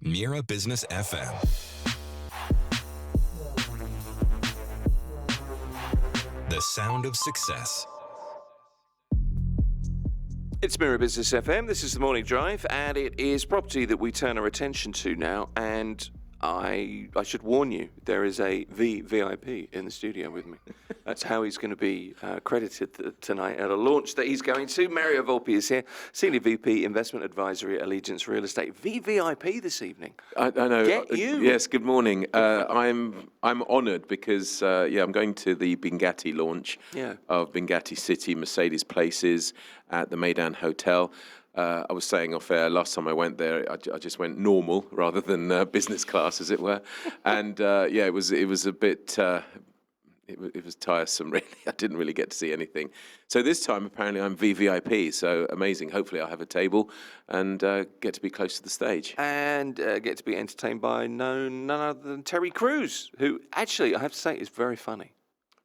Mira Business FM. The sound of success. It's Mira Business FM. This is the Morning Drive, and it is property that we turn our attention to now. And I should warn you, there is a VIP in the studio with me. That's how he's going to be credited tonight at a launch that he's going to. Mira Volpi is here, Senior VP Investment Advisory at Allegiance Real Estate. VVIP this evening. I know. Get you. Yes. Good morning. I'm honoured because I'm going to the Bingatti launch of Bingatti City Mercedes Places at the Meydan Hotel. I was saying off air last time I went there, I just went normal rather than business class, as it were, and it was a bit. It was tiresome, really. I didn't really get to see anything. So this time, apparently, I'm VVIP, so amazing. Hopefully, I'll have a table and get to be close to the stage. And get to be entertained by none other than Terry Crews, who actually, I have to say, is very funny.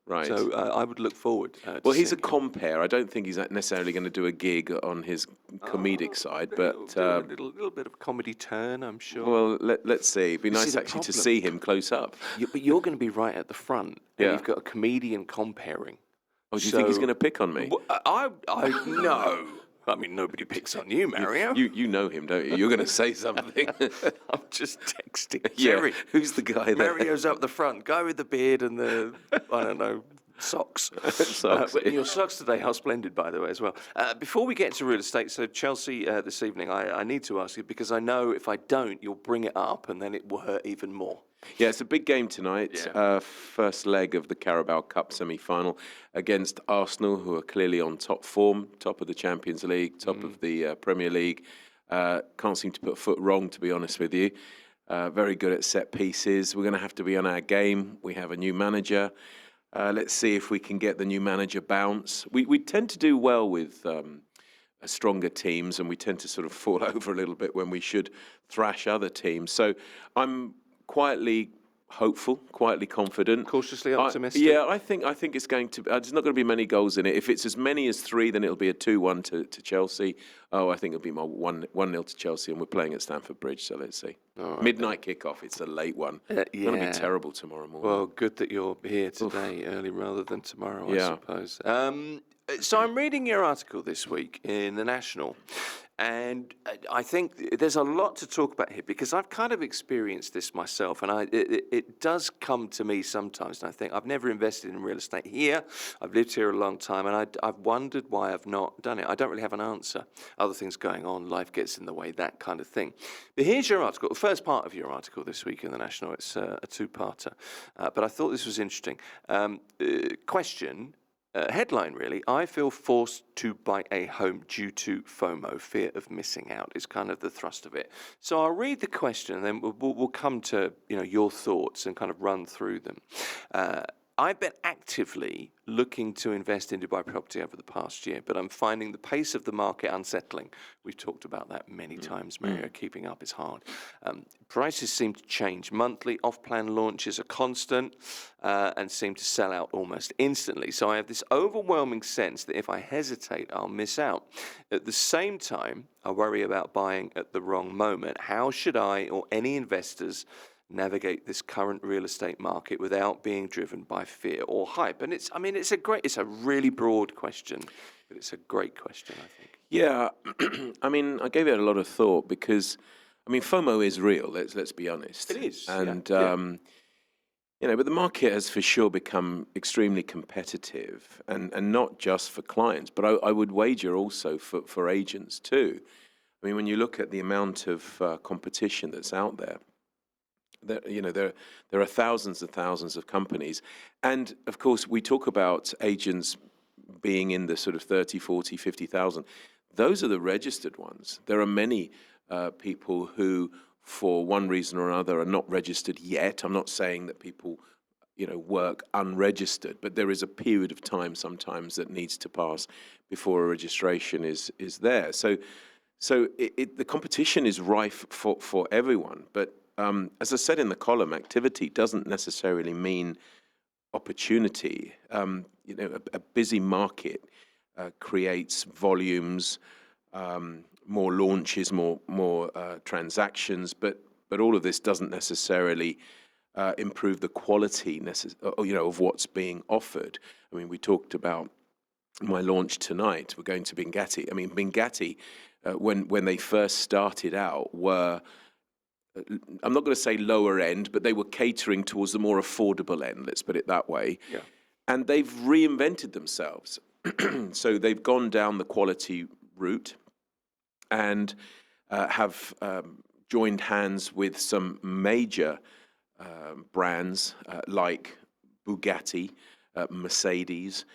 Right. So I would look forward to Well, he's a seeing him. compere. I don't think he's necessarily going to do a gig on his comedic side, but He'll do a little bit of comedy turn, I'm sure. well, let's see. It'd be You see nice the actually to problem? see him close up. But you're going to be right at the front, and Yeah. you've got a comedian comparing. Oh, do you think he's going to pick on me? I no. I mean, nobody picks on you, Mario. You know him, don't you? You're going to say something. I'm just texting. Yeah. Jerry, Who's the guy there? Mario's up the front. Guy with the beard and the, I don't know, socks. Socks. But your socks today are splendid, by the way, as well. Before we get into real estate, so Chelsea this evening, I need to ask you, because I know if I don't, you'll bring it up and then it will hurt even more. Yeah, it's a big game tonight. Yeah. First leg of the Carabao Cup semi-final against Arsenal, who are clearly on top form, top of the Champions League, top of the Premier League. Can't seem to put a foot wrong, to be honest with you. Very good at set pieces. We're going to have to be on our game. We have a new manager. Let's see if we can get the new manager bounce. We tend to do well with stronger teams, and we tend to sort of fall over a little bit when we should thrash other teams. So I'm quietly hopeful, quietly confident. Cautiously optimistic? I think it's going to. There's not going to be many goals in it. If it's as many as 3, then it'll be a 2-1 to Chelsea. Oh, I think it'll be more 1-0 to Chelsea, and we're playing at Stamford Bridge, so let's see. Right, Midnight kickoff. It's a late one. It's going to be terrible tomorrow morning. Well, good that you're here today, early rather than tomorrow, I Yeah. suppose. So I'm reading your article this week in The National, and I think there's a lot to talk about here because I've kind of experienced this myself, and it does come to me sometimes, and I think I've never invested in real estate here. I've lived here a long time, and I've wondered why I've not done it. I don't really have an answer. Other things going on, life gets in the way, that kind of thing. But here's your article, the first part of your article this week in The National. It's a two-parter, but I thought this was interesting. Question. Headline, really, I feel forced to buy a home due to FOMO, fear of missing out, is kind of the thrust of it. So I'll read the question and then we'll come to your thoughts and kind of run through them. I've been actively looking to invest in Dubai property over the past year, but I'm finding the pace of the market unsettling. We've talked about that many times, Mario. Keeping up is hard. Prices seem to change monthly. Off-plan launches are constant and seem to sell out almost instantly. So I have this overwhelming sense that if I hesitate, I'll miss out. At the same time, I worry about buying at the wrong moment. How should I or any investors navigate this current real estate market without being driven by fear or hype? And it's a really broad question, but it's a great question, I think. Yeah, I mean, I gave it a lot of thought because, I mean, FOMO is real. Let's be honest. It is, and yeah. But the market has for sure become extremely competitive, and not just for clients, but I would wager also for agents too. I mean, when you look at the amount of competition that's out there. There are thousands and thousands of companies. And, of course, we talk about agents being in the sort of 30, 40, 50,000. Those are the registered ones. There are many people who, for one reason or another, are not registered yet. I'm not saying that people, work unregistered, but there is a period of time sometimes that needs to pass before a registration is there. So the competition is rife for everyone. But as I said in the column, activity doesn't necessarily mean opportunity. A busy market creates volumes, more launches, more transactions, but but all of this doesn't necessarily improve the quality of what's being offered. I mean, we talked about my launch tonight. We're going to Bengati. I mean, Bengati, when they first started out, were, I'm not going to say lower end, but they were catering towards the more affordable end, let's put it that way. Yeah. And they've reinvented themselves. So they've gone down the quality route and have joined hands with some major brands like Bugatti, Mercedes,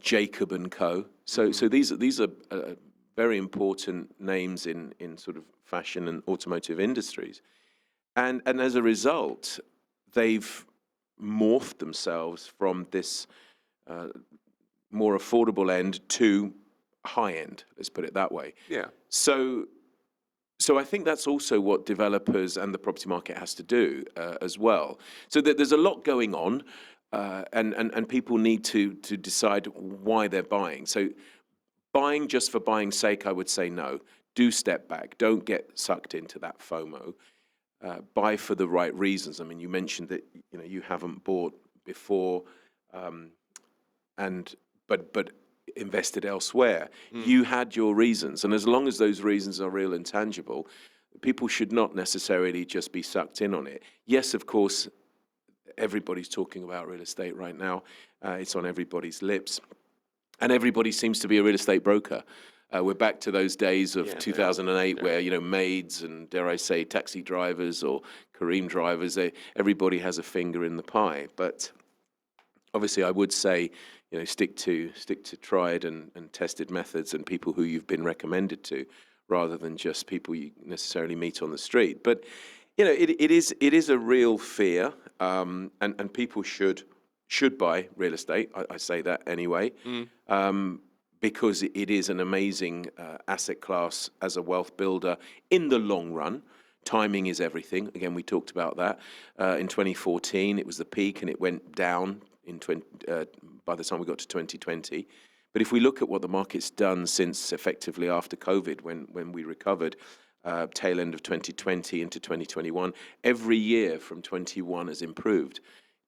Jacob and Co. So these are very important names in sort of fashion and automotive industries, and as a result, they've morphed themselves from this more affordable end to high end. Let's put it that way. Yeah. So I think that's also what developers and the property market has to do as well. So that there's a lot going on, and people need to decide why they're buying. So buying just for buying's sake, I would say no. Do step back. Don't get sucked into that FOMO. Buy for the right reasons. I mean, you mentioned that you haven't bought before, but invested elsewhere. You had your reasons, and as long as those reasons are real and tangible, people should not necessarily just be sucked in on it. Yes, of course, everybody's talking about real estate right now. It's on everybody's lips, and everybody seems to be a real estate broker. We're back to those days of 2008 where, maids and, dare I say, taxi drivers or Kareem drivers, everybody has a finger in the pie. But obviously, I would say, stick to tried and tested methods and people who you've been recommended to, rather than just people you necessarily meet on the street. But it is a real fear, and people should buy real estate. I say that anyway, because it is an amazing asset class as a wealth builder in the long run. Timing is everything. Again, we talked about that. In 2014, it was the peak, and it went down by the time we got to 2020. But if we look at what the market's done since effectively after COVID, when we recovered, tail end of 2020 into 2021, every year from 21 has improved.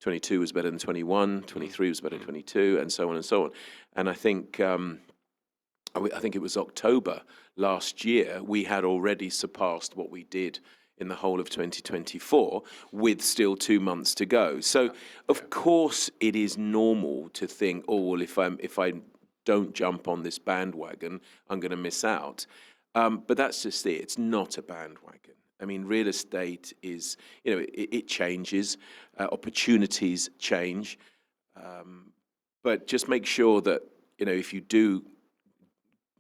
22 was better than 21, 23 was better than 22, and so on and so on. And I think it was October last year, we had already surpassed what we did in the whole of 2024, with still 2 months to go. So, of course, it is normal to think, oh, well, if I don't jump on this bandwagon, I'm going to miss out. But that's just it. It's not a bandwagon. I mean, real estate is, it changes, opportunities change, but just make sure that, if you do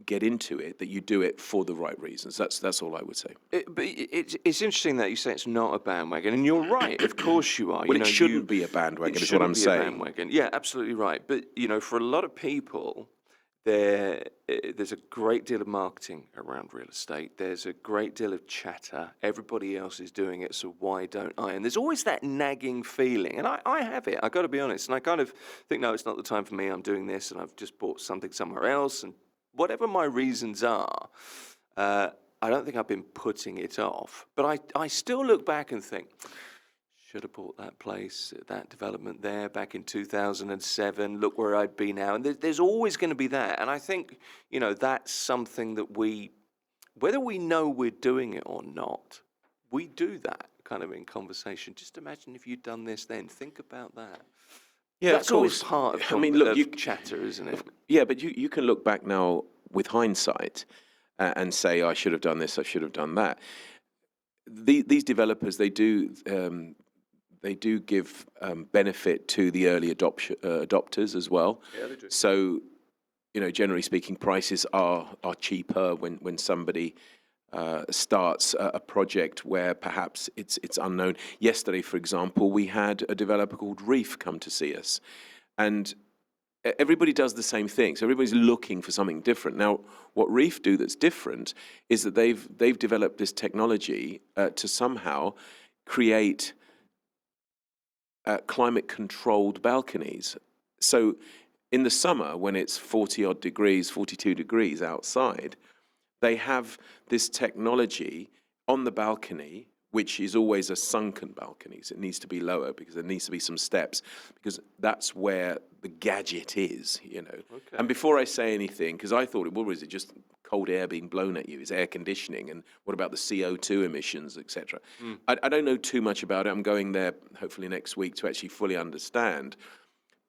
get into it, that you do it for the right reasons. That's all I would say. But it's interesting that you say it's not a bandwagon, and you're right. Of course you are. Well, it shouldn't be a bandwagon, is what I'm saying. A bandwagon. Yeah, absolutely right. But for a lot of people, there's a great deal of marketing around real estate. There's a great deal of chatter. Everybody else is doing it, so why don't I? And there's always that nagging feeling, and I have it. I've got to be honest. And I kind of think, no, it's not the time for me. I'm doing this, and I've just bought something somewhere else, and whatever my reasons are, I don't think I've been putting it off. But I still look back and think, should have bought that place, that development there back in 2007. Look where I'd be now. And there's always going to be that. And I think, that's something that whether we know we're doing it or not, we do that kind of in conversation. Just imagine if you'd done this then. Think about that. Yeah, that's always part of chatter, isn't it? Yeah, but you can look back now with hindsight and say, I should have done this, I should have done that. These developers, they do give benefit to the early adopters as well. Yeah, they do. So, generally speaking, prices are cheaper when somebody starts a project where perhaps it's unknown. Yesterday, for example, we had a developer called Reef come to see us, and everybody does the same thing. So everybody's looking for something different. Now, what Reef do that's different is that they've developed this technology to somehow create climate-controlled balconies. So in the summer, when it's 40-odd degrees, 42 degrees outside, they have this technology on the balcony which is always a sunken balcony. So it needs to be lower because there needs to be some steps, because that's where the gadget is, you know. Okay. And before I say anything, because I thought, well, is it just cold air being blown at you? Is air conditioning? And what about the CO2 emissions, etc.? I don't know too much about it. I'm going there hopefully next week to actually fully understand.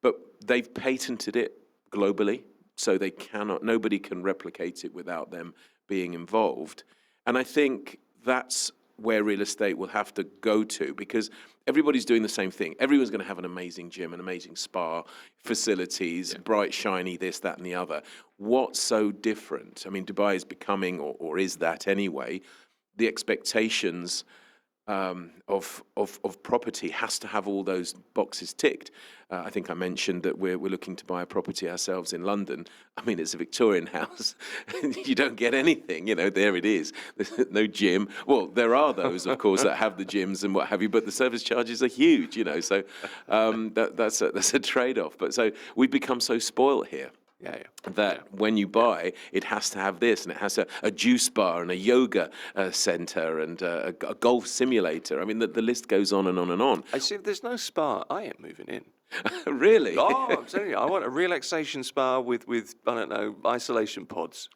But they've patented it globally, so nobody can replicate it without them being involved. And I think that's where real estate will have to go to, because everybody's doing the same thing. Everyone's going to have an amazing gym, an amazing spa, facilities, bright, shiny, this, that, and the other. What's so different? I mean, Dubai is becoming, or is that anyway, the expectations of property has to have all those boxes ticked. I think I mentioned that we're looking to buy a property ourselves in London. I mean, it's a Victorian house. You don't get anything, you know, there it is. There's no gym. Well, there are those, of course, that have the gyms and what have you, but the service charges are huge, you know, so that's a trade-off. But so we've become so spoiled here. That when you buy, it has to have this, and it has a juice bar and a yoga center and a golf simulator. I mean, the list goes on and on and on. I see. If there's no spa, I ain't moving in. Really? Oh, I'm telling you, I want a relaxation spa with I don't know, isolation pods.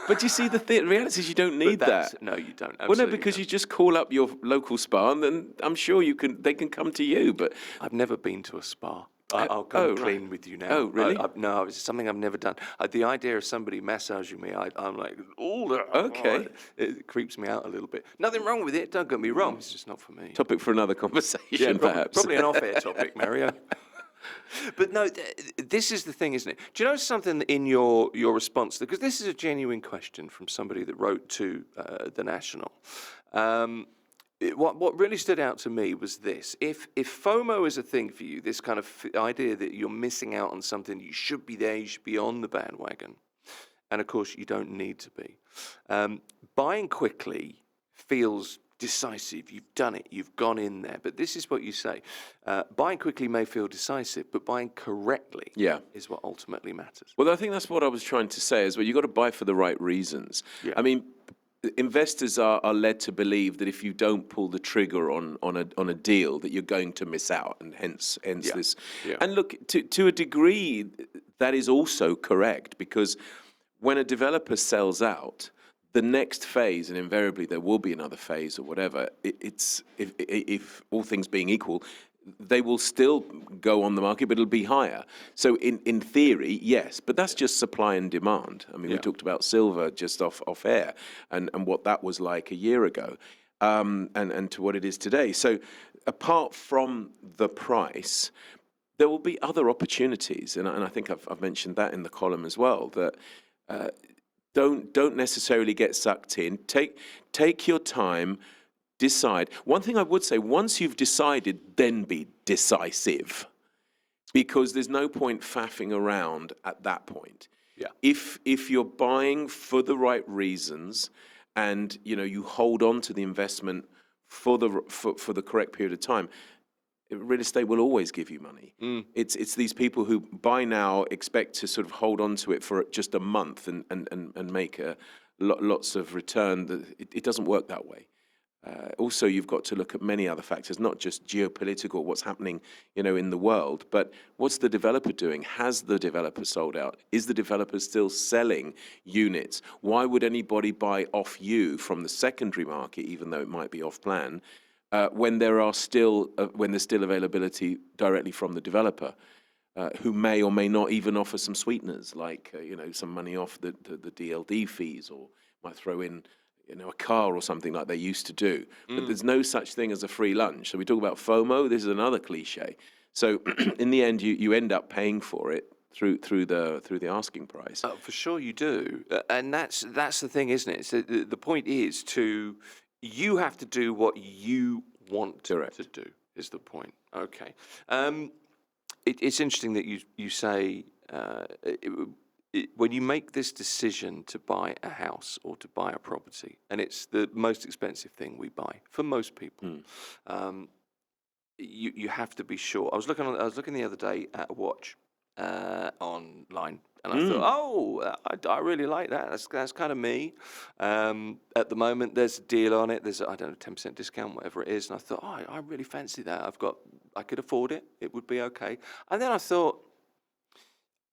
But you see, the reality is you don't need that. No, you don't. Well, no, because you just call up your local spa, and then I'm sure they can come to you. But I've never been to a spa. I'll come clean with you now. Oh, really? No, it's something I've never done. The idea of somebody massaging me, I'm like, Okay. It creeps me out a little bit. Nothing wrong with it, don't get me wrong. It's just not for me. Topic for another conversation, perhaps. Probably an off-air topic, Mario. But no, this is the thing, isn't it? Do you know something in your response? Because this is a genuine question from somebody that wrote to The National. What really stood out to me was this. If FOMO is a thing for you, this kind of idea that you're missing out on something, you should be there, you should be on the bandwagon. And of course, you don't need to be. Buying quickly feels decisive. You've done it. You've gone in there. But this is what you say. Buying quickly may feel decisive, but buying correctly is what ultimately matters. Well, I think that's what I was trying to say as well. You've got to buy for the right reasons. Yeah. I mean, investors are led to believe that if you don't pull the trigger on a deal, that you're going to miss out, and hence this. Yeah. And look, to a degree, that is also correct, because when a developer sells out, the next phase, and invariably there will be another phase or whatever, if all things being equal, they will still go on the market, but it'll be higher. So in theory, yes, but that's just supply and demand. I mean, we talked about silver just off air and what that was like a year ago, and to what it is today. So apart from the price, there will be other opportunities, and I think I've mentioned that in the column as well, that don't necessarily get sucked in. Take your time. Decide. One thing I would say, once you've decided, then be decisive, because there's no point faffing around at that point. Yeah. If you're buying for the right reasons, and you hold on to the investment for the correct period of time, real estate will always give you money. It's these people who buy now, expect to sort of hold on to it for just a month and make lots of return. It doesn't work that way. Also, you've got to look at many other factors, not just geopolitical, what's happening, in the world, but what's the developer doing? Has the developer sold out? Is the developer still selling units? Why would anybody buy off you from the secondary market, even though it might be off plan, when there's still availability directly from the developer, who may or may not even offer some sweeteners, like some money off the DLD fees, or might throw in a car or something like they used to do. But there's no such thing as a free lunch. So we talk about FOMO. This is another cliche. So in the end, you end up paying for it through the asking price. Oh, for sure you do. And that's the thing, isn't it? So the point is you have to do what you want to do, is the point. Okay. It's interesting that you say when you make this decision to buy a house or to buy a property, and it's the most expensive thing we buy for most people, you have to be sure. I was looking the other day at a watch online, And I thought, oh, I really like that. That's kind of me. At the moment, there's a deal on it. There's, I don't know, 10% discount, whatever it is. And I thought, oh, I really fancy that. I could afford it. It would be okay. And then I thought,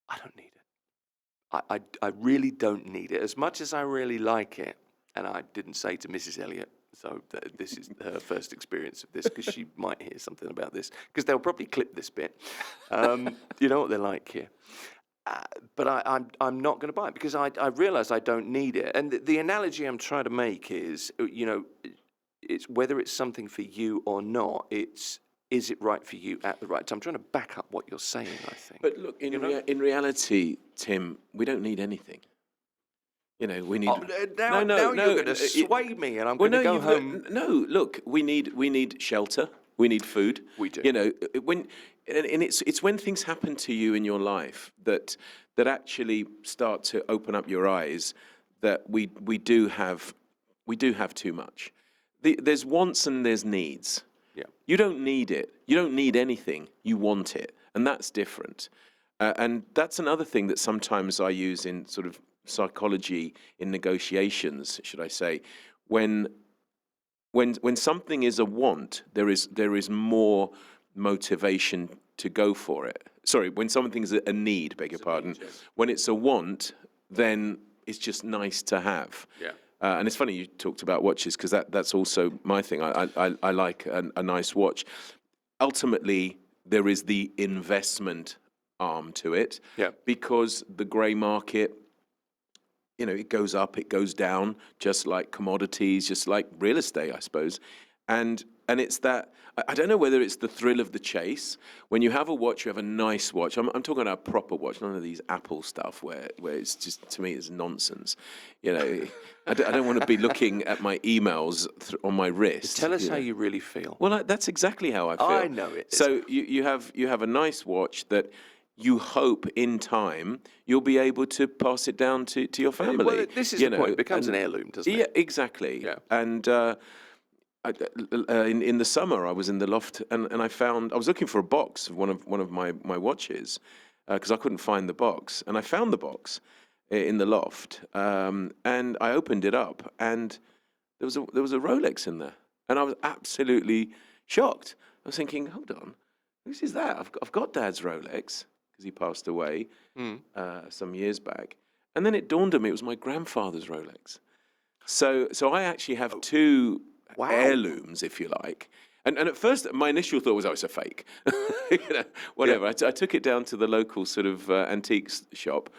I don't need it. I really don't need it. As much as I really like it, and I didn't say to Mrs. Elliott, so this is her first experience of this, because she might hear something about this, because they'll probably clip this bit. You know what they're like here. But I'm not going to buy it because I realise I don't need it. And the analogy I'm trying to make is, it's whether it's something for you or not. Is it right for you at the right time? I'm trying to back up what you're saying, I think. But look, in reality, Tim, we don't need anything. We need. Now you're going to sway me, and I'm going to go home. No, look, we need shelter. We need food. We do. And it's when things happen to you in your life that actually start to open up your eyes that we do have too much. There's wants and there's needs. Yeah. You don't need it. You don't need anything. You want it, and that's different. And that's another thing that sometimes I use in sort of psychology in negotiations, should I say, when something is a want, there is more motivation to go for it. Sorry, when something's a need, beg your pardon. When it's a want, then it's just nice to have. Yeah. And it's funny you talked about watches because that's also my thing. I like a nice watch. Ultimately, there is the investment arm to it. Yeah. Because the grey market, it goes up, it goes down, just like commodities, just like real estate, I suppose. And it's that, I don't know whether it's the thrill of the chase. When you have a watch, you have a nice watch. I'm talking about a proper watch, none of these Apple stuff where it's just, to me, it's nonsense. I don't want to be looking at my emails on my wrist. Tell us how you really feel. Well, that's exactly how I feel. I know it. So you have a nice watch that you hope in time you'll be able to pass it down to your family. Well, this is the point. It becomes an heirloom, doesn't it? Yeah, exactly. Yeah. And in the summer, I was in the loft and I was looking for a box of one of my watches because I couldn't find the box, and I found the box in the loft, and I opened it up, and there was a Rolex in there, and I was absolutely shocked. I was thinking, hold on, whose is that? I've got Dad's Rolex because he passed away some years back, and then it dawned on me it was my grandfather's Rolex. So I actually have two heirlooms, if you like. And at first, my initial thought was, it's a fake. Whatever. Yeah. I took it down to the local sort of antiques shop,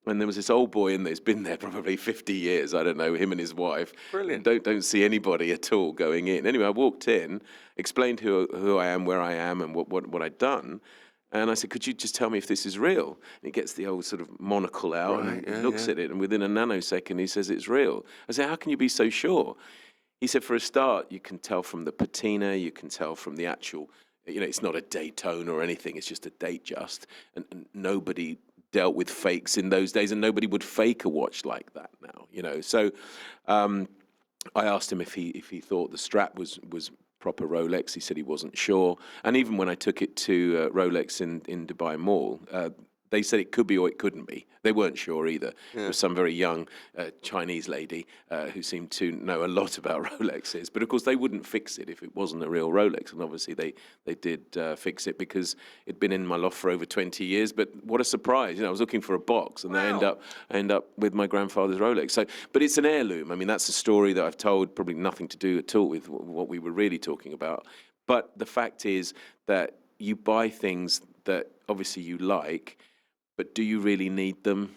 and there was this old boy in there. He's been there probably 50 years. I don't know, him and his wife. Brilliant. Don't see anybody at all going in. Anyway, I walked in, explained who I am, where I am, and what I'd done. And I said, could you just tell me if this is real? And he gets the old sort of monocle out and looks at it, and within a nanosecond, he says it's real. I said, how can you be so sure? He said, for a start, you can tell from the patina, you can tell from the actual, it's not a Daytona or anything, it's just a date just. And nobody dealt with fakes in those days, and nobody would fake a watch like that now, So I asked him if he thought the strap was proper Rolex. He said he wasn't sure. And even when I took it to Rolex in Dubai Mall, they said it could be or it couldn't be. They weren't sure either. Yeah. There was some very young Chinese lady who seemed to know a lot about Rolexes. But of course, they wouldn't fix it if it wasn't a real Rolex. And obviously, they did fix it because it'd been in my loft for over 20 years. But what a surprise. I was looking for a box and I end up with my grandfather's Rolex. So, but it's an heirloom. I mean, that's a story that I've told, probably nothing to do at all with what we were really talking about. But the fact is that you buy things that obviously you like, but do you really need them?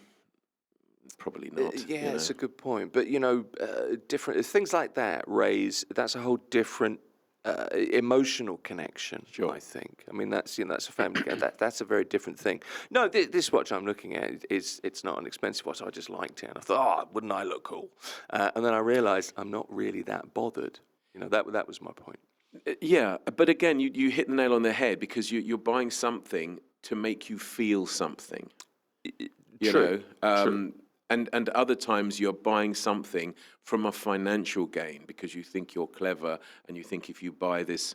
Probably not. It's a good point. But different things like that that's a whole different emotional connection. Sure. I think. I mean, that's a family. That's a very different thing. No, this watch I'm looking at it's not an expensive watch. I just liked it, and I thought, wouldn't I look cool? And then I realised I'm not really that bothered. That was my point. Yeah, but again, you hit the nail on the head because you're buying something to make you feel something. True. True. And other times you're buying something from a financial gain because you think you're clever and you think if you buy this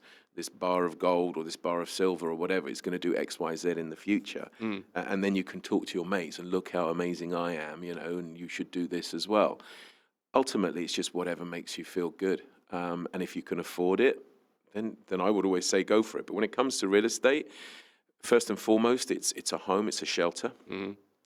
bar of gold or this bar of silver or whatever, it's going to do X, Y, Z in the future. And then you can talk to your mates and look how amazing I am, and you should do this as well. Ultimately, it's just whatever makes you feel good. And if you can afford it, then I would always say go for it. But when it comes to real estate, first and foremost, it's a home, it's a shelter.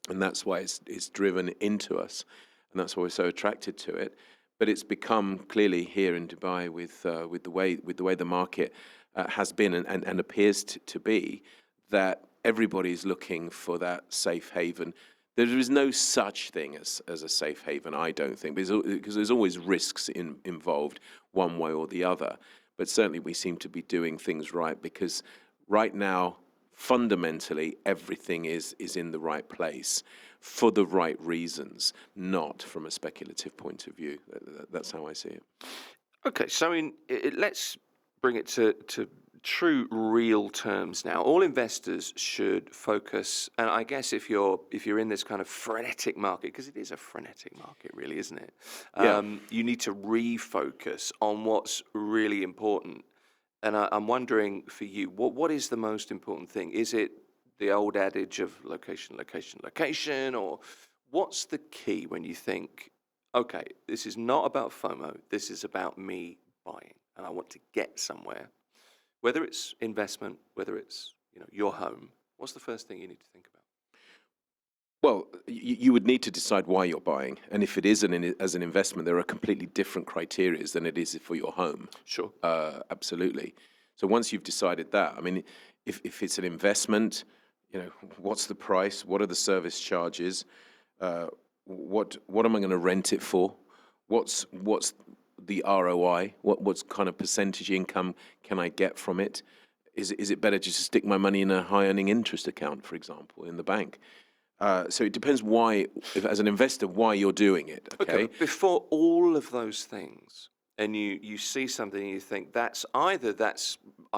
And that's why it's driven into us, and that's why we're so attracted to it. But it's become clearly here in Dubai with the way the market has been and appears to be, that everybody's looking for that safe haven. There is no such thing as a safe haven, I don't think, because there's always risks involved one way or the other. But certainly we seem to be doing things right, because right now, fundamentally, everything is in the right place for the right reasons, not from a speculative point of view. That's how I see it. Okay, so let's bring it to true real terms now. All investors should focus, and I guess if you're in this kind of frenetic market, because it is a frenetic market, really, isn't it? Yeah. You need to refocus on what's really important. And I'm wondering for you, what is the most important thing? Is it the old adage of location, location, location? Or what's the key when you think, okay, this is not about FOMO, this is about me buying, and I want to get somewhere? Whether it's investment, whether it's your home, what's the first thing you need to think about? Well, you would need to decide why you're buying. And if it is as an investment, there are completely different criteria than it is for your home. Sure. Absolutely. So once you've decided that, I mean, if it's an investment, what's the price? What are the service charges? What am I going to rent it for? What's the ROI? What kind of percentage income can I get from it? Is it better just to stick my money in a high earning interest account, for example, in the bank? So it depends as an investor, why you're doing it. Okay. Before all of those things, and you see something and you think I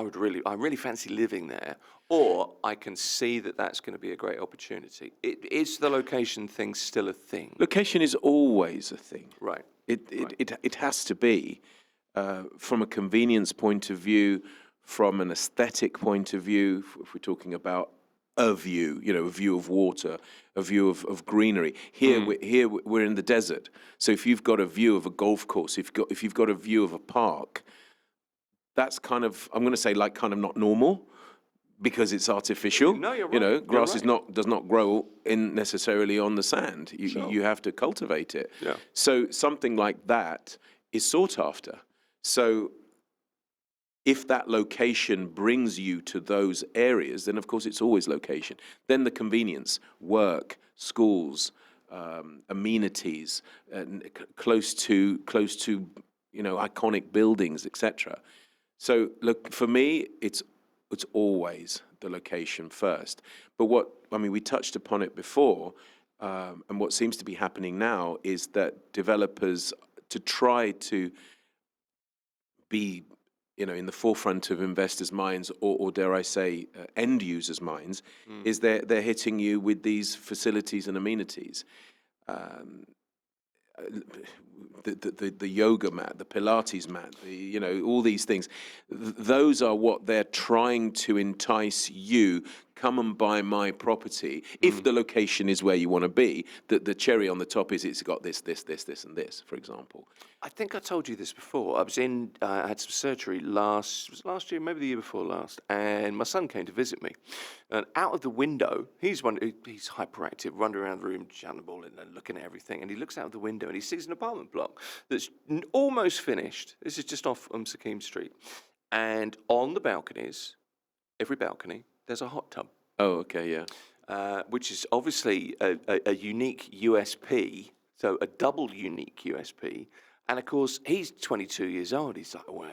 really fancy living there, or I can see that's going to be a great opportunity. Is the location thing still a thing? Location is always a thing. Right. It has to be, from a convenience point of view, from an aesthetic point of view. If we're talking about a view, a view of water, a view of greenery. Here we're in the desert. So if you've got a view of a golf course, if you've got a view of a park, that's kind of, I'm going to say, like, kind of not normal, because it's artificial. No, you're right. Grass does not grow necessarily on the sand. You have to cultivate it. Yeah. So something like that is sought after. So if that location brings you to those areas, then of course it's always location. Then the convenience, work, schools, amenities, close to iconic buildings, etc. So look, for me, it's always the location first. But we touched upon it before, and what seems to be happening now is that developers, to try to be in the forefront of investors' minds, or dare I say, end users' minds, is they're hitting you with these facilities and amenities. The yoga mat, the Pilates mat, all these things. Those are what they're trying to entice you. Come and buy my property. If the location is where you want to be, the cherry on the top is it's got this, and this, for example. I think I told you this before. I had some surgery last year, maybe the year before last, and my son came to visit me. And out of the window, he's hyperactive, running around the room, shouting the ball in and looking at everything. And he looks out of the window and he sees an apartment block that's almost finished. This is just off Sakim Street. And on the balconies, every balcony, there's a hot tub. Oh, okay, yeah. Which is obviously a unique USP, so a double unique USP. And of course, he's 22 years old. He's like, well,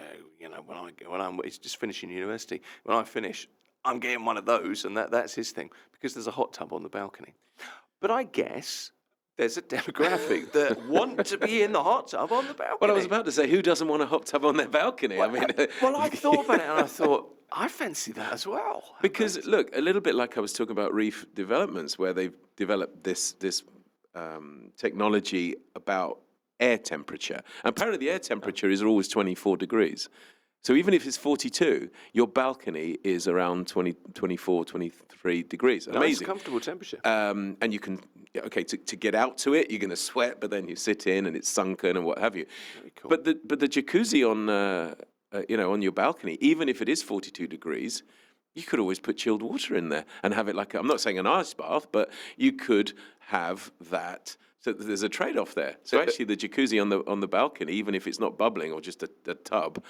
he's just finishing university. When I finish, I'm getting one of those, and that's his thing, because there's a hot tub on the balcony. But I guess there's a demographic that want to be in the hot tub on the balcony. Well, I was about to say, who doesn't want a hot tub on their balcony? Well, I thought about it, and I thought, I fancy that as well. Because look, a little bit like I was talking about reef developments, where they've developed this technology about air temperature. And apparently the air temperature is always 24 degrees. So even if it's 42, your balcony is around 24, 23 degrees. Nice, Amazing. comfortable temperature. And you can, to get out to it, you're going to sweat, but then you sit in and it's sunken and what have you. Very cool. But the jacuzzi on your balcony, even if it is 42 degrees, you could always put chilled water in there and have it like, I'm not saying an ice bath, but you could have that. So there's a trade-off there. So actually the jacuzzi on the balcony, even if it's not bubbling or just a tub,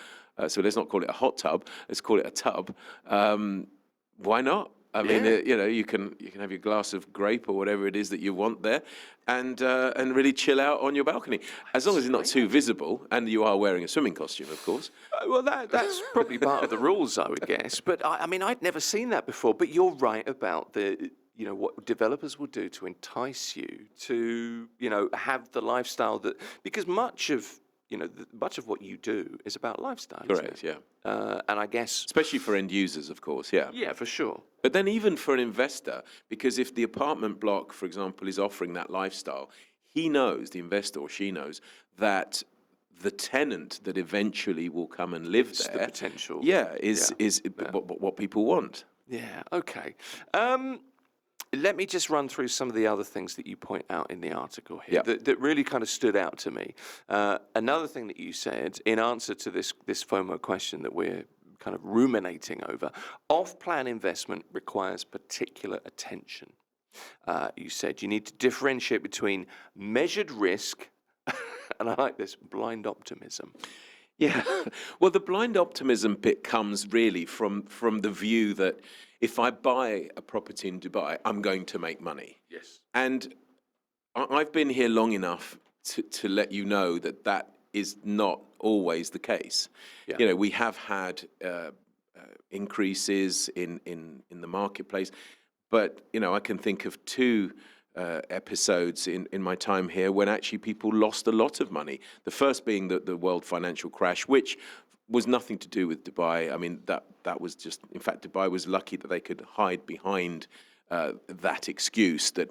so let's not call it a hot tub, let's call it a tub. Why not? I mean, you can have your glass of grape or whatever it is that you want there, and really chill out on your balcony, as long as it's not too visible, and you are wearing a swimming costume, of course. Well, that's probably part of the rules, I would guess. But I mean, I'd never seen that before. But you're right about what developers will do to entice you to, have the lifestyle because much of what you do is about lifestyle. Correct, yeah. And I guess, especially for end users, of course, yeah. Yeah, for sure. But then even for an investor, because if the apartment block, for example, is offering that lifestyle, he knows, the investor or she knows, that the tenant that eventually will come and live there, the potential. is what people want. Yeah, okay. Let me just run through some of the other things that you point out in the article here that really kind of stood out to me. Another thing that you said in answer to this FOMO question that we're kind of ruminating over, off-plan investment requires particular attention. You said you need to differentiate between measured risk, and I like this, blind optimism. Yeah, well, the blind optimism bit comes really from the view that if I buy a property in Dubai, I'm going to make money. Yes. And I've been here long enough to let you know that is not always the case. Yeah. We have had increases in the marketplace, but I can think of two episodes in my time here when actually people lost a lot of money. The first being the world financial crash, which was nothing to do with Dubai. I mean, that was just, in fact, Dubai was lucky that they could hide behind that excuse that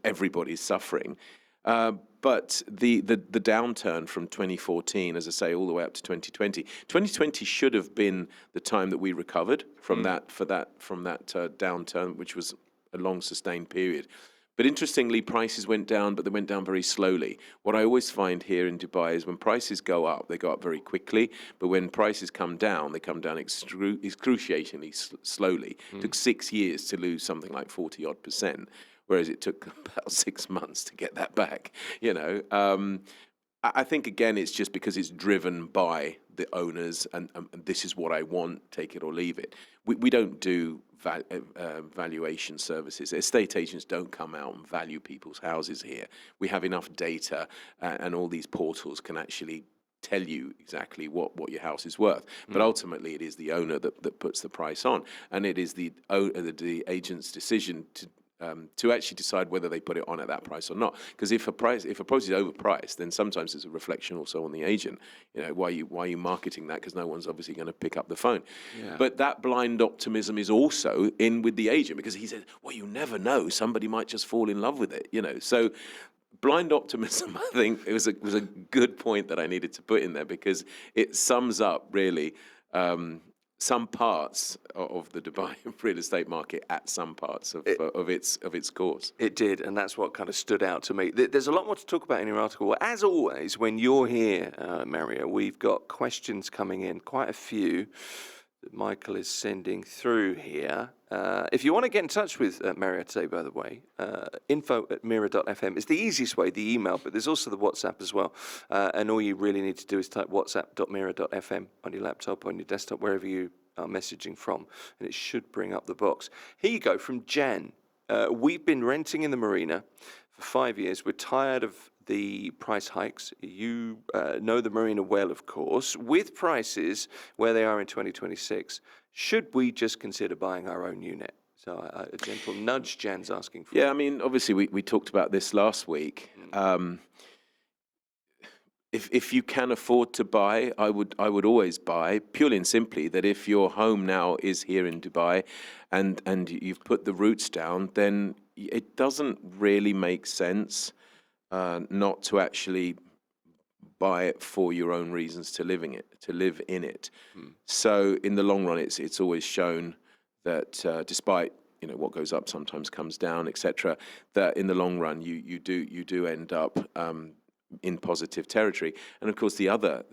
everybody's suffering. But the downturn from 2014, as I say, all the way up to 2020. 2020 should have been the time that we recovered from that downturn, which was a long sustained period. But interestingly, prices went down, but they went down very slowly. What I always find here in Dubai is when prices go up, they go up very quickly. But when prices come down, they come down excruciatingly slowly. It took 6 years to lose something like 40-odd%, whereas it took about 6 months to get that back. I think, again, it's just because it's driven by the owners, and this is what I want, take it or leave it. We don't do valuation services. Estate agents don't come out and value people's houses here. We have enough data, and all these portals can actually tell you exactly what your house is worth. But ultimately, it is the owner that puts the price on, and it is the agent's decision to actually decide whether they put it on at that price or not. Because if a property is overpriced, then sometimes it's a reflection also on the agent. Why are you marketing that? Because no one's obviously going to pick up the phone. Yeah. But that blind optimism is also in with the agent, because he says, well, you never know, somebody might just fall in love with it. So blind optimism, I think, it was a good point that I needed to put in there, because it sums up really some parts of the Dubai real estate market at some parts of its course. It did, and that's what kind of stood out to me. There's a lot more to talk about in your article. As always, when you're here, Maria, we've got questions coming in, quite a few that Michael is sending through here. If you want to get in touch with Maria today, by the way, info@mira.fm is the easiest way, the email, but there's also the WhatsApp as well. And all you really need to do is type whatsapp.mira.fm on your laptop, on your desktop, wherever you are messaging from, and it should bring up the box. Here you go, from Jan. We've been renting in the marina for 5 years. We're tired of the price hikes. You know the marina well, of course. With prices where they are in 2026, should we just consider buying our own unit? So a gentle nudge Jan's asking for. Yeah, I mean, obviously we talked about this last week. If you can afford to buy, I would always buy, purely and simply that if your home now is here in Dubai and you've put the roots down, then it doesn't really make sense not to actually buy it for your own reasons to live in it. So in the long run, it's always shown that despite what goes up sometimes comes down, etc., that in the long run you do end up in positive territory. And of course, the other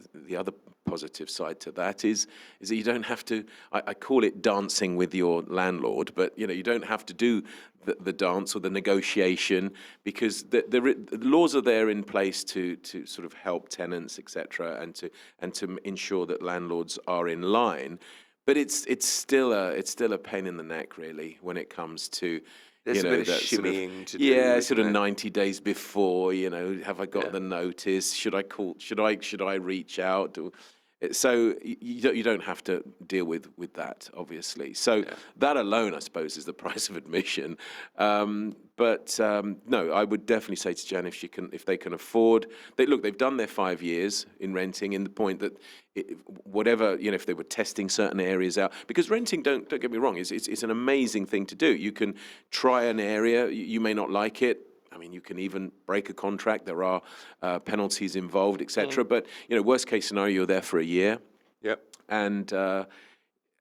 positive side to that is that you don't have to. I call it dancing with your landlord, but you don't have to do the dance or the negotiation, because the laws are there in place to sort of help tenants, etc., and to ensure that landlords are in line. But it's still a pain in the neck, really, when it comes to there's a bit of that shimmying to do. Yeah, sort of 90 days before. Have I got the notice? Should I call? Should I reach out? So you don't have to deal with that, obviously. So that alone, I suppose, is the price of admission. But no, I would definitely say to Jan, if they can afford, they've done their 5 years in renting, in the point that whatever, if they were testing certain areas out, because renting, don't get me wrong, it's an amazing thing to do. You can try an area, you may not like it. I mean, you can even break a contract. There are penalties involved, etc. But worst case scenario, you're there for a year. Yep. And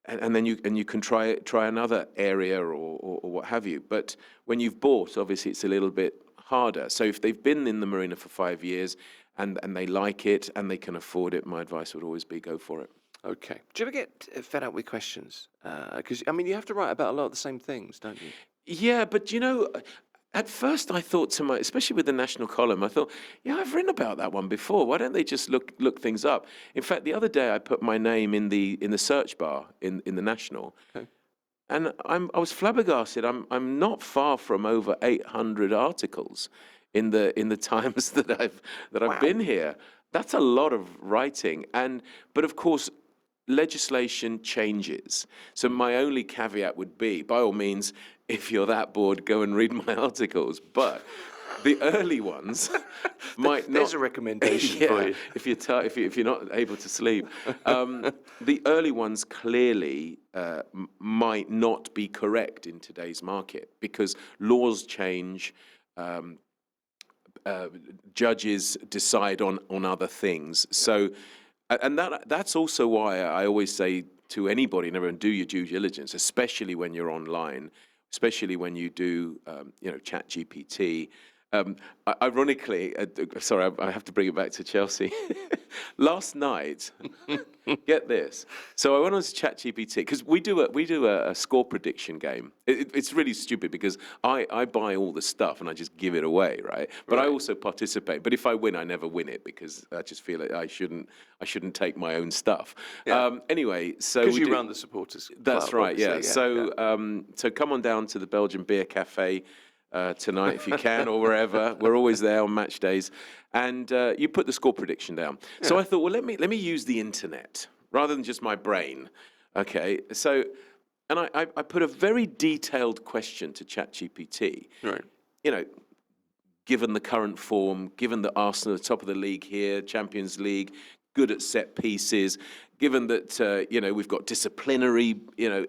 then you can try another area or what have you. But when you've bought, obviously, it's a little bit harder. So if they've been in the marina for 5 years and they like it and they can afford it, my advice would always be go for it. Okay. Do you ever get fed up with questions? Because you have to write about a lot of the same things, don't you? Yeah, but at first I thought especially with the national column, I thought, I've written about that one before. Why don't they just look things up? In fact, the other day I put my name in the search bar in the national, and I was flabbergasted. I'm not far from over 800 articles in the times that I've been here. That's a lot of writing, but of course, legislation changes. So my only caveat would be, by all means, if you're that bored, go and read my articles. But the early ones might not. There's a recommendation for you. If you're not able to sleep, the early ones clearly might not be correct in today's market, because laws change. Judges decide on other things. So, and that's also why I always say to anybody, never do your due diligence, especially when you're online, especially when you do, Chat GPT. Ironically, sorry, I have to bring it back to Chelsea. Last night, get this. So I went on to ChatGPT, because we do a score prediction game. It's really stupid, because I buy all the stuff and I just give it away, right? But I also participate. But if I win, I never win it, because I just feel like I shouldn't take my own stuff. Yeah. Anyway, so because you run the supporters club, that's right. Yeah. obviously, So come on down to the Belgian Beer Cafe tonight if you can, or wherever. We're always there on match days, and you put the score prediction down. So I thought, well, let me use the internet rather than just my brain. Okay, so and I put a very detailed question to ChatGPT. Right. Given the current form, given that Arsenal are top of the league here, Champions League, good at set pieces, given that we've got disciplinary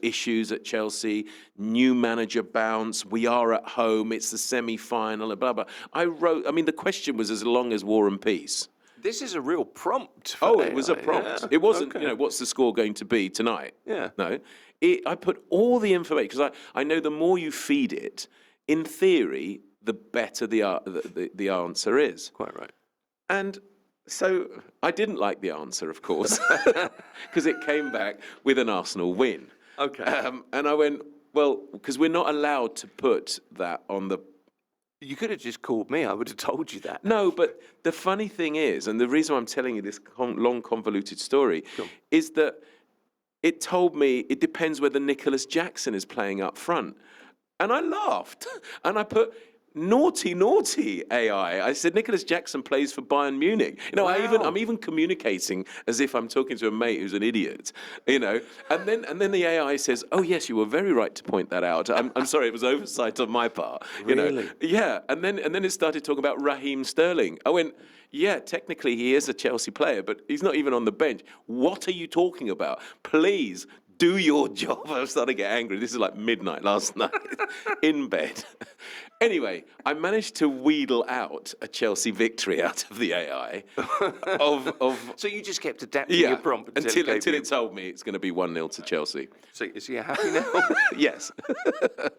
issues at Chelsea, new manager bounce, we are at home, it's the semi-final, blah blah. The question was as long as War and Peace. This is a real prompt. It was a prompt. Yeah. It wasn't. Okay. What's the score going to be tonight? Yeah. No, I put all the information, because I know the more you feed it, in theory, the better the answer is. Quite right. And so I didn't like the answer, of course, because it came back with an Arsenal win. Okay. And I went, well, because we're not allowed to put that on the... You could have just called me. I would have told you that. No, but the funny thing is, and the reason I'm telling you this long, convoluted story, is that it told me it depends whether Nicholas Jackson is playing up front. And I laughed. And I put... Naughty AI. I said Nicholas Jackson plays for Bayern Munich. Wow. I'm even communicating as if I'm talking to a mate who's an idiot. And then the AI says, "Oh yes, you were very right to point that out. I'm sorry, it was oversight on my part." Really? Yeah. And then it started talking about Raheem Sterling. I went, yeah, technically he is a Chelsea player, but he's not even on the bench. What are you talking about? Please do your job. I'm starting to get angry. This is like midnight last night in bed. Anyway, I managed to wheedle out a Chelsea victory out of the AI. So you just kept adapting your prompt until it told me it's going to be 1-0 to Chelsea. So is he happy now? Yes.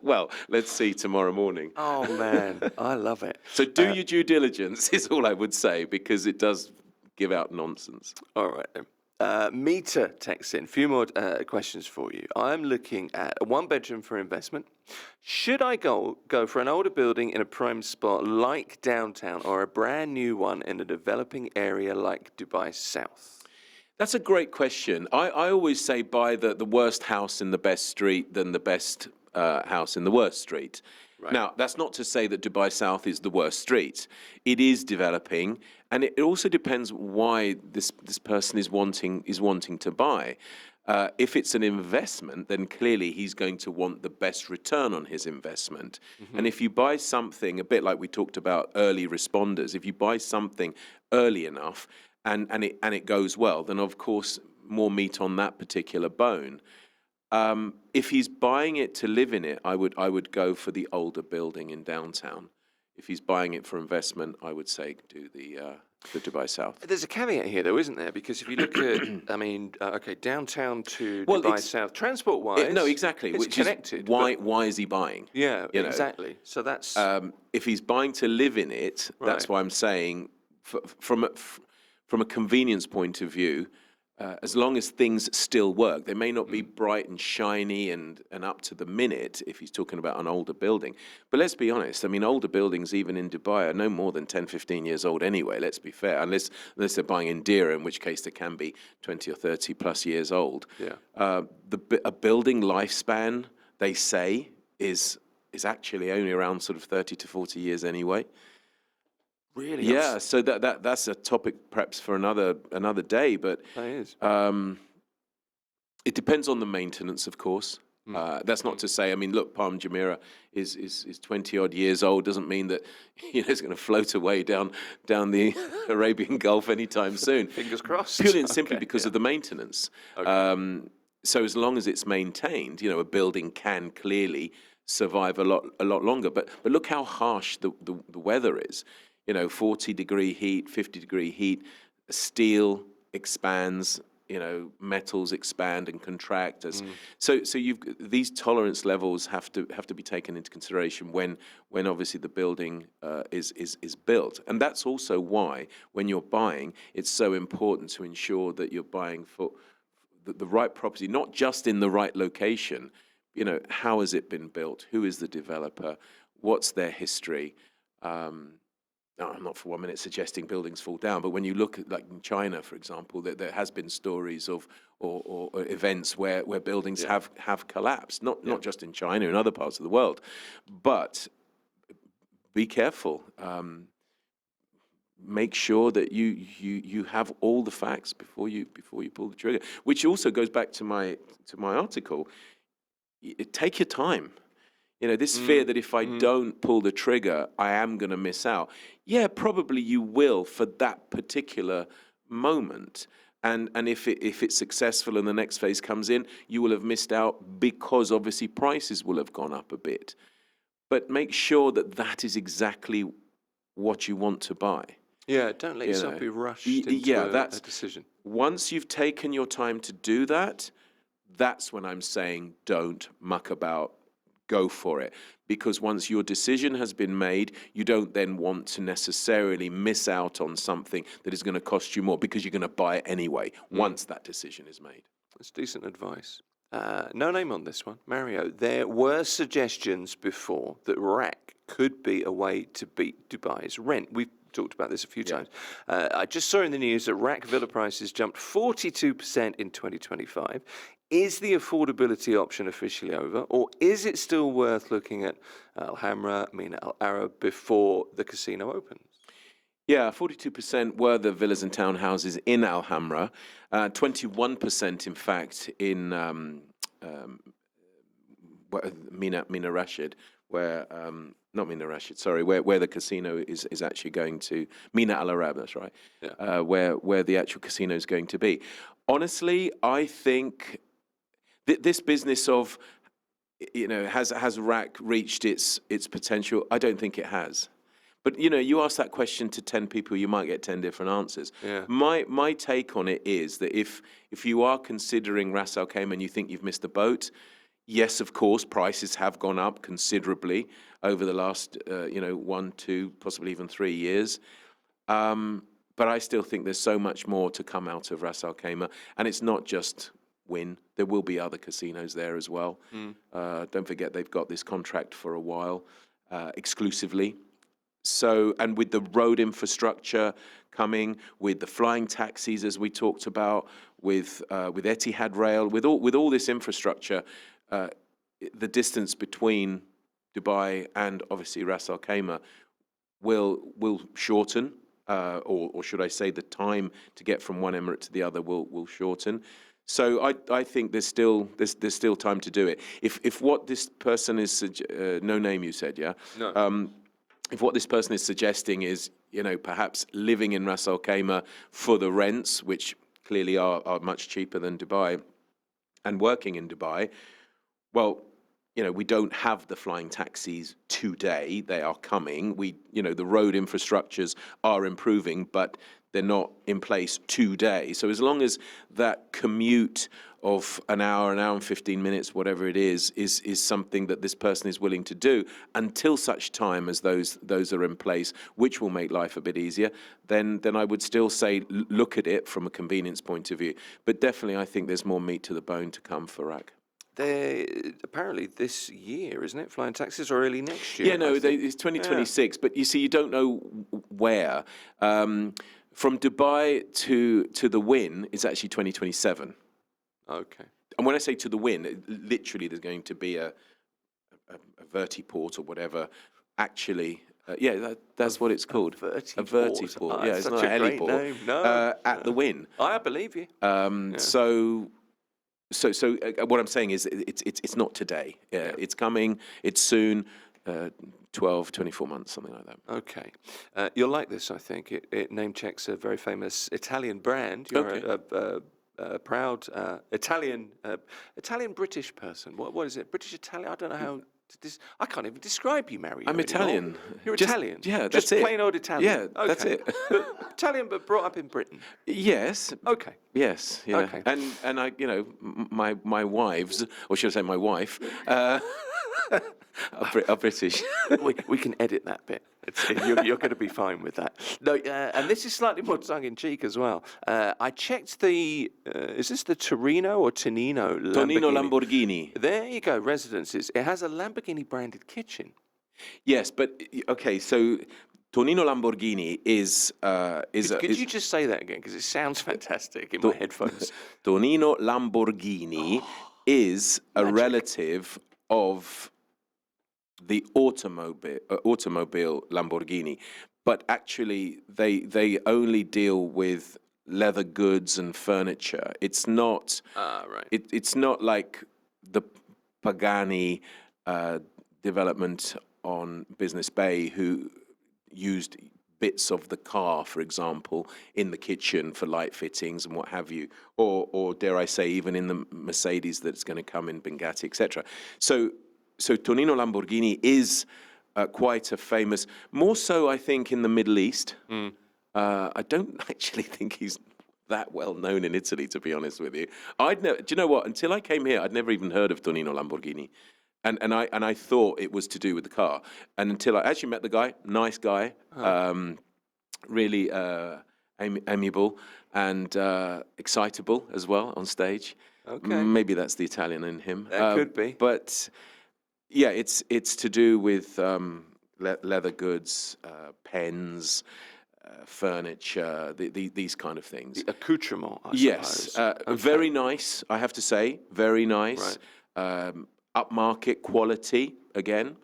Well, let's see tomorrow morning. Oh, man. I love it. So do your due diligence is all I would say, because it does give out nonsense. All right, then. Mita texts in. A few more questions for you. I'm looking at a one-bedroom for investment. Should I go for an older building in a prime spot like downtown, or a brand new one in a developing area like Dubai South? That's a great question. I always say buy the worst house in the best street than the best house in the worst street. Right. Now, that's not to say that Dubai South is the worst street. It is developing, and it also depends why this person is wanting to buy. If it's an investment, then clearly he's going to want the best return on his investment. Mm-hmm. And if you buy something, a bit like we talked about early responders, if you buy something early enough and it goes well, then of course more meat on that particular bone. If he's buying it to live in it, I would go for the older building in downtown. If he's buying it for investment, I would say do the Dubai South. There's a caveat here, though, isn't there? Because if you look at, downtown to Dubai South, transport-wise, no, exactly, it's which connected. Is why is he buying? Yeah, exactly. So that's if he's buying to live in it, that's why I'm saying from a convenience point of view. As long as things still work, they may not be bright and shiny and up to the minute if he's talking about an older building. But let's be honest, I mean, older buildings, even in Dubai, are no more than 10, 15 years old anyway, let's be fair, unless they're buying in Dira, in which case they can be 20 or 30 plus years old. Yeah. A building lifespan, they say, is actually only around sort of 30 to 40 years anyway. Really? Yeah, so that's a topic perhaps for another day, but that is. It depends on the maintenance, of course. That's not to say, I mean, look, Palm Jumeirah is 20-odd years old, doesn't mean that it's going to float away down the Arabian Gulf anytime soon. Fingers crossed. Purely and simply because of the maintenance. Okay. So as long as it's maintained, a building can clearly survive a lot longer. But look how harsh the weather is. 40-degree heat, 50-degree heat, steel expands, metals expand and contract. So these tolerance levels have to be taken into consideration when obviously the building is built. And that's also why when you're buying, it's so important to ensure that you're buying for the right property, not just in the right location. How has it been built? Who is the developer? What's their history? No, I'm not for 1 minute suggesting buildings fall down, but when you look at, like in China, for example, there has been stories of or events where buildings have collapsed, not just in China, in other parts of the world. But be careful. Make sure that you have all the facts before you pull the trigger. Which also goes back to my article. Take your time. This fear that if I don't pull the trigger, I am going to miss out. Yeah, probably you will for that particular moment. And if it's successful and the next phase comes in, you will have missed out because obviously prices will have gone up a bit. But make sure that is exactly what you want to buy. Yeah, don't let yourself be rushed into a decision. Once you've taken your time to do that, that's when I'm saying don't muck about. Go for it. Because once your decision has been made, you don't then want to necessarily miss out on something that is going to cost you more because you're going to buy it anyway once that decision is made. That's decent advice. No name on this one. Mario, there were suggestions before that RAC could be a way to beat Dubai's rent. We've talked about this a few times. I just saw in the news that RAC villa prices jumped 42% in 2025. Is the affordability option officially over, or is it still worth looking at Al Hamra, Mina Al Arab before the casino opens? Yeah, 42% were the villas and townhouses in Al Hamra, 21% in fact in Mina Rashid, where not Mina Rashid, sorry, where the casino is actually going to, Mina Al Arab, that's right, where the actual casino is going to be. Honestly, I think this business of, has RAC reached its potential? I don't think it has. But, you ask that question to 10 people, you might get 10 different answers. Yeah. My take on it is that if you are considering Ras Al Khaimah and you think you've missed the boat, yes, of course, prices have gone up considerably over the last, 1, 2, possibly even 3 years. But I still think there's so much more to come out of Ras Al Khaimah. And it's not just Wynn. There will be other casinos there as well. Don't forget they've got this contract for a while, exclusively. So, and with the road infrastructure coming, with the flying taxis, as we talked about, with Etihad Rail, with all this infrastructure, the distance between Dubai and obviously Ras Al Khaimah will shorten, or should I say, the time to get from one emirate to the other will shorten. So I think there's still time to do it. If what this person is no name you said, yeah. No. If what this person is suggesting is, perhaps living in Ras Al Khaimah for the rents, which clearly are much cheaper than Dubai, and working in Dubai, well, we don't have the flying taxis today. They are coming. The road infrastructures are improving, but they're not in place today. So as long as that commute of an hour and 15 minutes, whatever it is something that this person is willing to do until such time as those are in place, which will make life a bit easier, then I would still say look at it from a convenience point of view. But definitely I think there's more meat to the bone to come for RAC. Apparently this year, isn't it? Flying taxis, or early next year? Yeah, no, it's 2026. Yeah. But you see, you don't know where. From Dubai to the Wynn, it's actually 2027. Okay. And when I say to the Wynn, literally there's going to be a vertiport or whatever. Actually, that's what it's called. A vertiport. Vertiport. Yeah, it's not a heliport. No. At the Wynn. I believe you. So what I'm saying is it's not today. Yeah. It's coming. It's soon. 12, 24 months, something like that. Okay. You'll like this, I think. It name checks a very famous Italian brand. You're a proud Italian-British person. What is it? British-Italian? I don't know how... I can't even describe you, Mario. I'm Italian. Anymore. You're Italian? Yeah, that's just it. Plain old Italian? Yeah, that's it. Italian, but brought up in Britain? Yes. Okay. Yes, yeah. Okay. And I, my wives, or should I say my wife, are British. We can edit that bit. You're going to be fine with that. No, and this is slightly more tongue-in-cheek as well. I checked is this the Torino or Tonino Lamborghini? Tonino Lamborghini. There you go, residences. It has a Lamborghini-branded kitchen. Yes, but, okay, so Tonino Lamborghini is... Could you just say that again? Because it sounds fantastic in my headphones. Tonino Lamborghini is a relative of the automobile Lamborghini, but actually they only deal with leather goods and furniture. It's not right. It's not like the Pagani development on Business Bay, who used bits of the car, for example, in the kitchen for light fittings and what have you, or dare I say, even in the Mercedes that's going to come in Bugatti, etc. So Tonino Lamborghini is quite a famous, more so I think in the Middle East. I don't actually think he's that well known in Italy, to be honest with you. Do you know what? Until I came here, I'd never even heard of Tonino Lamborghini. And I thought it was to do with the car. And until I actually met the guy, nice guy, really amiable and excitable as well on stage. Okay. Maybe that's the Italian in him. That could be. But yeah, it's to do with leather goods, pens, furniture, these kind of things. The accoutrement, I yes, suppose. Very nice, I have to say. Very nice. Right. Upmarket quality, again,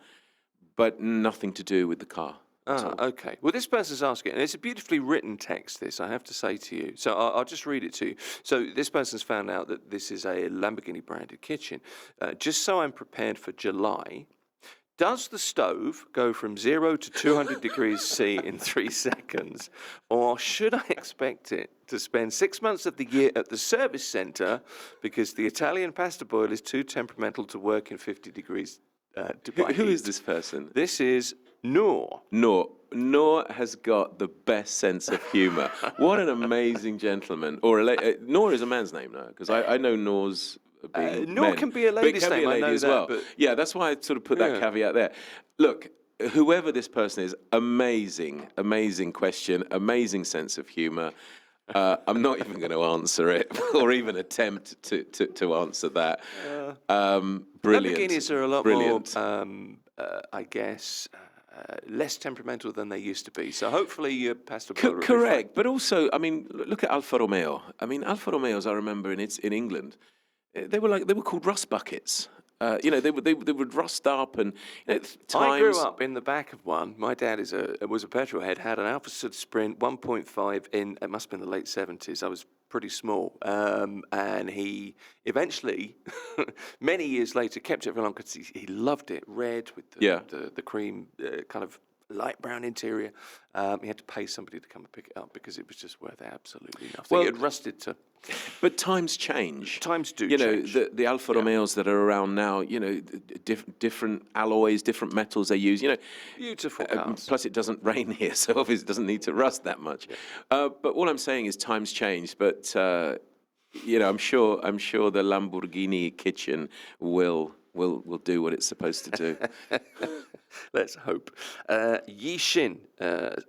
but nothing to do with the car. Okay. Well, this person's asking, and it's a beautifully written text, this, I have to say to you. So I'll just read it to you. So this person's found out that this is a Lamborghini-branded kitchen. Just so I'm prepared for July, Does the stove go from 0 to 200 degrees C in 3 seconds, or should I expect it to spend 6 months of the year at the service centre because the Italian pasta boil is too temperamental to work in 50 degrees Dubai Who heat? is this person? This is Noor. Noor has got the best sense of humour. What an amazing gentleman. Or Noor is a man's name now, because I know Noor's being Noor men, can be a but it lady's can be name, a I lady know as that, well. but- Yeah, that's why I sort of put that Yeah. caveat there. Look, whoever this person is, amazing question, amazing sense of humour. I'm not even going to answer it or even attempt to answer that. Brilliant. Lamborghinis are a lot Brilliant. more, I guess, less temperamental than they used to be. So hopefully your pasta boiler will be fine. Correct, but also, I mean, look at Alfa Romeo. I mean, Alfa Romeos, I remember in England, they were called rust buckets. They would rust up, and times. I grew up in the back of one. My dad was a petrol head, had an Alfa Sud Sprint 1.5 in, it must have been the late 70s. I was pretty small. And he eventually, many years later, kept it for long because he loved it. Red with the cream kind of light brown interior. He had to pay somebody to come and pick it up because it was just worth absolutely nothing. Well, it had rusted to... But times change. Times do change. change. The Alfa Romeos that are around now, different alloys, different metals they use, Beautiful cars. Plus, it doesn't rain here, so obviously it doesn't need to rust that much. But all I'm saying is times change. But I'm sure the Lamborghini kitchen will do what it's supposed to do. Let's hope. Yishin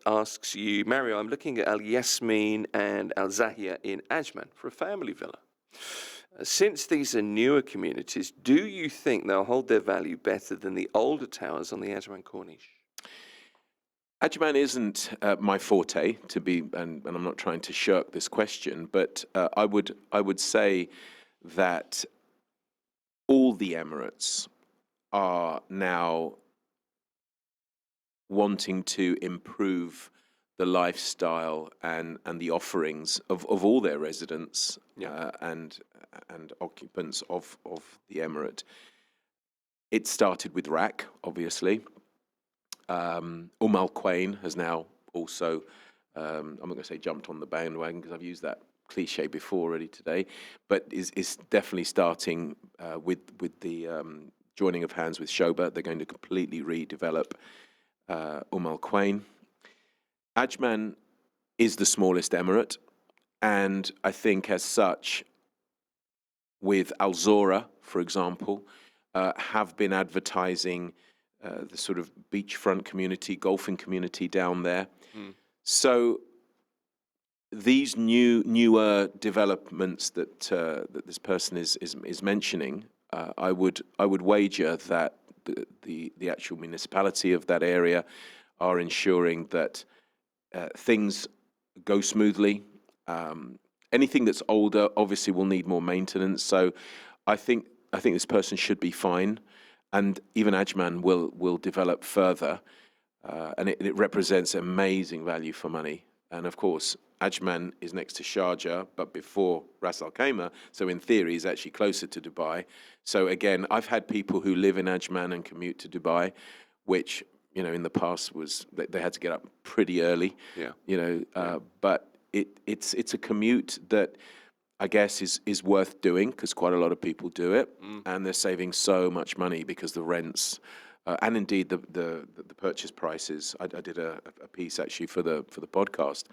asks you, Mario, I'm looking at Al Yasmin and Al Zahia in Ajman for a family villa. Since these are newer communities, do you think they'll hold their value better than the older towers on the Ajman Corniche? Ajman isn't my forte, and I'm not trying to shirk this question, but I would say that all the Emirates are now wanting to improve the lifestyle and the offerings of all their residents and occupants of the Emirate. It started with RAK, obviously. Al Quain has now also, I'm not going to say jumped on the bandwagon because I've used that cliche before already today, but is definitely starting with the joining of hands with Shoba. They're going to completely redevelop Al Quain. Ajman is the smallest emirate, and I think as such, with Al Zora, for example, have been advertising the sort of beachfront community, golfing community down there. So these newer developments that this person is mentioning, I would wager that the actual municipality of that area are ensuring that things go smoothly. Anything that's older obviously will need more maintenance. So I think this person should be fine, and even Ajman will develop further, and it represents amazing value for money. And of course, Ajman is next to Sharjah, but before Ras Al Khaimah, so in theory is actually closer to Dubai. So again, I've had people who live in Ajman and commute to Dubai, which in the past was they had to get up pretty early. But it's a commute that I guess is worth doing because quite a lot of people do it, and they're saving so much money because the rents. And indeed, the purchase prices. I did a piece actually for the podcast,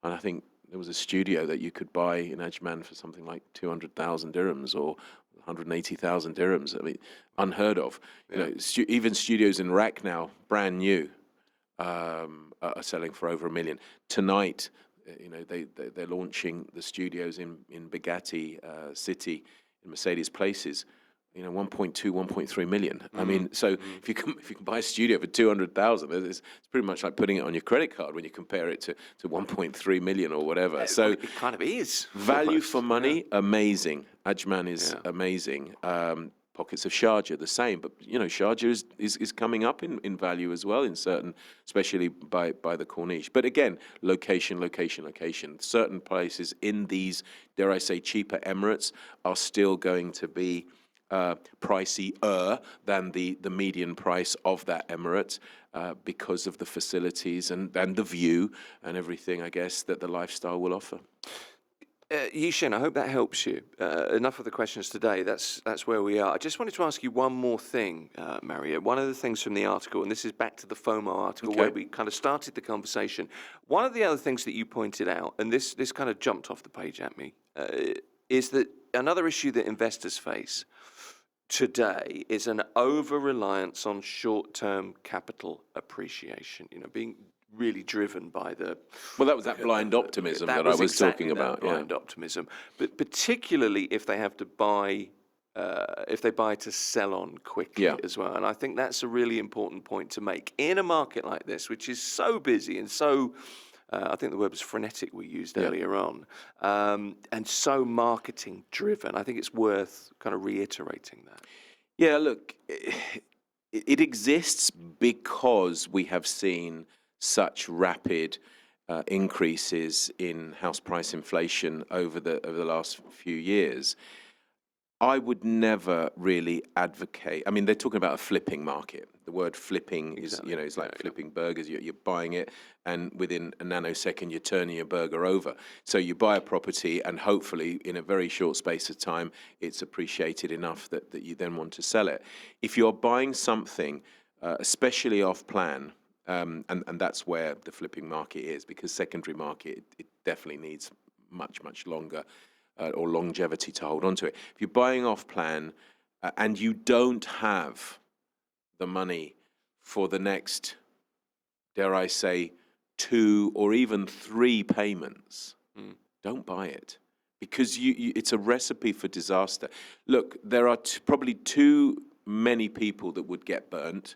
and I think there was a studio that you could buy in Ajman for something like 200,000 dirhams or 180,000 dirhams. I mean, unheard of. Even studios in RAK now, brand new, are selling for over $1 million. Tonight, they're launching the studios in Bugatti City, in Mercedes Places. 1.2, 1.3 million. I mean, so if you can buy a studio for 200,000, it's pretty much like putting it on your credit card when you compare it to 1.3 million or whatever. So it kind of is. Value for money, amazing. Ajman is amazing. Pockets of Sharjah, the same. But Sharjah is coming up in value as well in certain, especially by the Corniche. But again, location. Certain places in these, dare I say, cheaper Emirates are still going to be pricier than the median price of that emirate because of the facilities and the view and everything, I guess, that the lifestyle will offer. Yishin, I hope that helps you. Enough of the questions today. That's where we are. I just wanted to ask you one more thing, Maria. One of the things from the article, and this is back to the FOMO article where we kind of started the conversation. One of the other things that you pointed out, and this kind of jumped off the page at me, is that another issue that investors face today is an over-reliance on short-term capital appreciation. Being really driven by the... Well, that was that blind optimism that I was talking about. Blind optimism, but particularly if they have to buy, if they buy to sell on quickly as well. And I think that's a really important point to make in a market like this, which is so busy and so, I think the word was frenetic we used earlier on, and so marketing driven. I think it's worth kind of reiterating that. Yeah, look, it exists because we have seen such rapid increases in house price inflation over the last few years. I would never really advocate. I mean, they're talking about a flipping market. The word flipping is, it's like flipping burgers. You're buying it, and within a nanosecond, you're turning your burger over. So you buy a property, and hopefully, in a very short space of time, it's appreciated enough that you then want to sell it. If you're buying something, especially off plan, and that's where the flipping market is, because secondary market, it definitely needs much, much longer or longevity to hold on to it. If you're buying off plan and you don't have the money for the next, dare I say, 2 or even 3 payments, don't buy it, because it's a recipe for disaster. Look, there are probably too many people that would get burnt,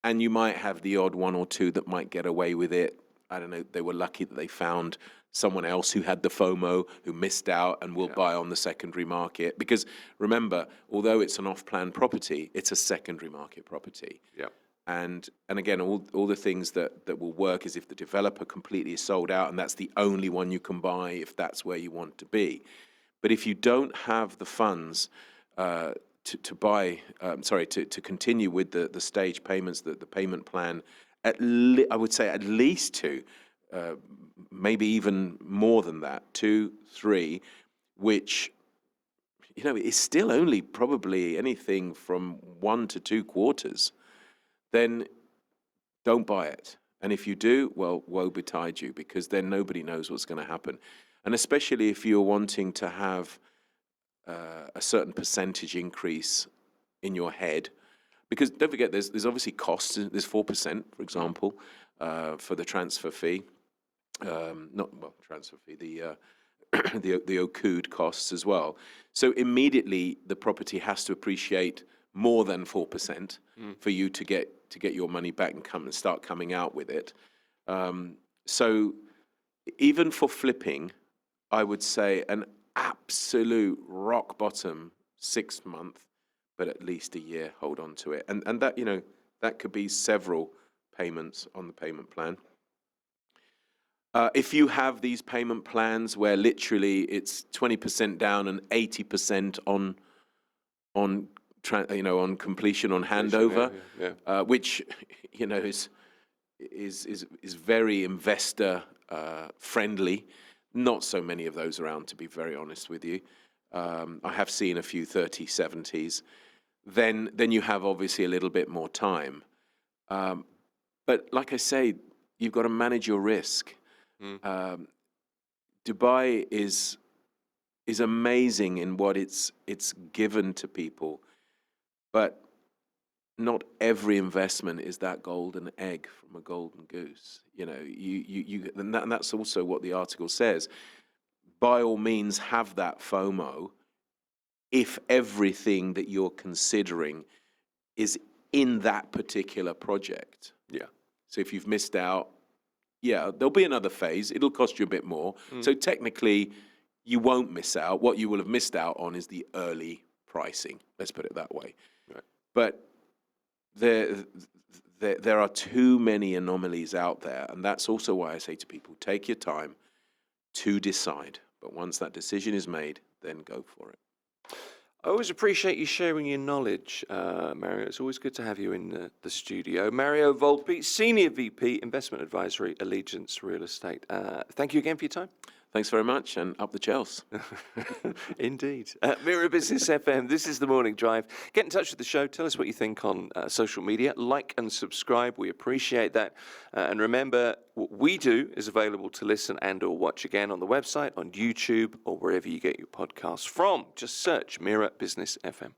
and you might have the odd 1 or 2 that might get away with it. I don't know, they were lucky that they found someone else who had the FOMO, who missed out and will buy on the secondary market. Because remember, although it's an off-plan property, it's a secondary market property. Yeah. And again, all the things that will work is if the developer completely is sold out and that's the only one you can buy if that's where you want to be. But if you don't have the funds to buy, to continue with the stage payments, the payment plan, I would say at least 2, maybe even more than that, 2, 3, which, is still only probably anything from 1 to 2 quarters, then don't buy it. And if you do, well, woe betide you, because then nobody knows what's going to happen. And especially if you're wanting to have a certain percentage increase in your head, because don't forget, there's obviously costs. There's 4%, for example, for the transfer fee. Transfer fee, the accrued costs as well. So immediately the property has to appreciate more than 4% for you to get your money back and come and start coming out with it. So even for flipping, I would say an absolute rock bottom 6 month, but at least a year, hold on to it. And that, that could be several payments on the payment plan. If you have these payment plans where literally it's 20% down and 80% on completion, on handover, which is very investor friendly. Not so many of those around, to be very honest with you. I have seen a few 30-70s. Then you have obviously a little bit more time. But like I say, you've got to manage your risk. Dubai is amazing in what it's given to people, but not every investment is that golden egg from a golden goose. And that's also what the article says. By all means, have that FOMO if everything that you're considering is in that particular project. Yeah. So if you've missed out, there'll be another phase. It'll cost you a bit more. So technically, you won't miss out. What you will have missed out on is the early pricing. Let's put it that way. Right. But there are too many anomalies out there, and that's also why I say to people, take your time to decide. But once that decision is made, then go for it. I always appreciate you sharing your knowledge, Mario. It's always good to have you in the studio. Mario Volpi, Senior VP, Investment Advisory, Allegiance Real Estate. Thank you again for your time. Thanks very much, and up the Chels. Indeed. Mira Business FM, this is The Morning Drive. Get in touch with the show. Tell us what you think on social media. Like and subscribe. We appreciate that. And remember, what we do is available to listen and or watch again on the website, on YouTube, or wherever you get your podcasts from. Just search Mira Business FM.